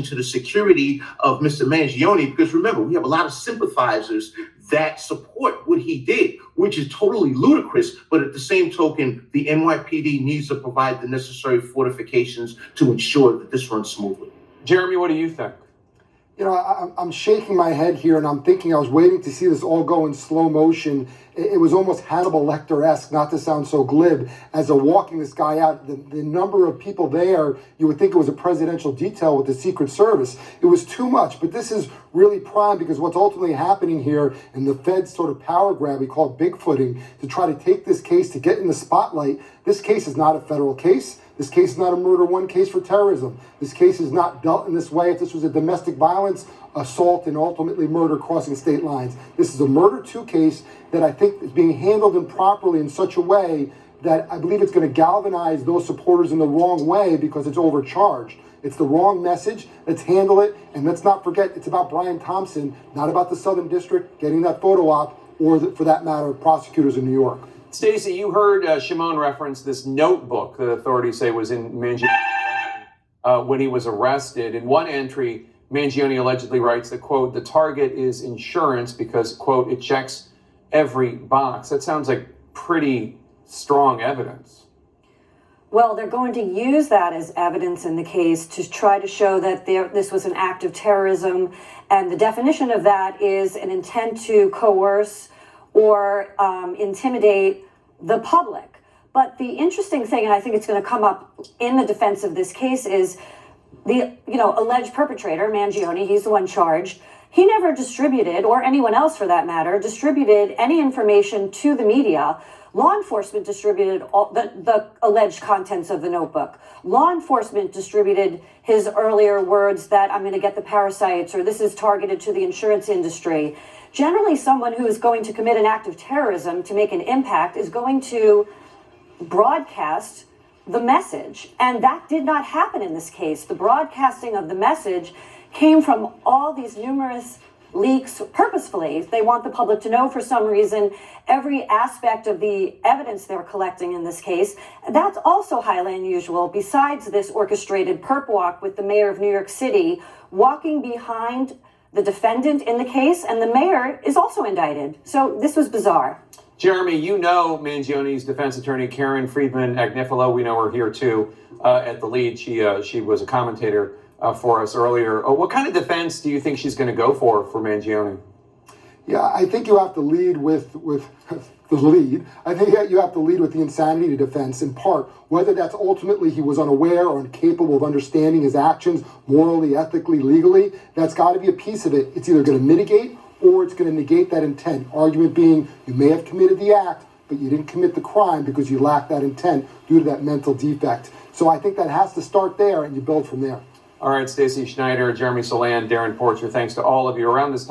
to the security of Mr. Mangione, because remember, we have a lot of sympathizers that support what he did, which is totally ludicrous. But at the same token, the NYPD needs to provide the necessary fortifications to ensure that this runs smoothly. Jeremy, what do you think? You know, I'm shaking my head here, and I'm thinking I was waiting to see this all go in slow motion. It was almost Hannibal Lecter-esque, not to sound so glib, as they're walking this guy out. The number of people there, you would think it was a presidential detail with the Secret Service. It was too much, but this is really prime, because what's ultimately happening here, and the Fed's sort of power grab, we call it Bigfooting, to try to take this case, to get in the spotlight. This case is not a federal case. This case is not a murder one case for terrorism. This case is not dealt in this way. If this was a domestic violence, assault, and ultimately murder crossing state lines. This is a murder two case that I think is being handled improperly in such a way that I believe it's going to galvanize those supporters in the wrong way, because it's overcharged. It's the wrong message. Let's handle it. And let's not forget, it's about Brian Thompson, not about the Southern District getting that photo op, or for that matter, prosecutors in New York. Stacey, you heard Shimon reference this notebook that authorities say was in Mangione when he was arrested. In one entry, Mangione allegedly writes that, quote, the target is insurance because, quote, it checks every box. That sounds like pretty strong evidence. Well, they're going to use that as evidence in the case to try to show that this was an act of terrorism. And the definition of that is an intent to coerce or intimidate the public. But the interesting thing, and I think it's going to come up in the defense of this case, is the alleged perpetrator, Mangione, he's the one charged. He never distributed, or anyone else for that matter, distributed any information to the media. Law enforcement distributed all the alleged contents of the notebook. Law enforcement distributed his earlier words that I'm going to get the parasites, or this is targeted to the insurance industry. Generally, someone who is going to commit an act of terrorism to make an impact is going to broadcast the message. And that did not happen in this case. The broadcasting of the message came from all these numerous leaks purposefully. They want the public to know for some reason every aspect of the evidence they're collecting in this case. That's also highly unusual. Besides this orchestrated perp walk with the mayor of New York City walking behind the defendant in the case, and the mayor is also indicted. So this was bizarre. Jeremy, you know Mangione's defense attorney, Karen Friedman Agnifilo. We know her here, too, at The Lead. She was a commentator for us earlier. What kind of defense do you think she's going to go for Mangione? Yeah, I think you have to lead with the lead. I think you have to lead with the insanity defense, in part, whether that's ultimately he was unaware or incapable of understanding his actions morally, ethically, legally. That's got to be a piece of it. It's either going to mitigate or it's going to negate that intent. Argument being, you may have committed the act, but you didn't commit the crime because you lacked that intent due to that mental defect. So I think that has to start there, and you build from there. All right, Stacey Schneider, Jeremy Solan, Darren Porcher, thanks to all of you. Around this time,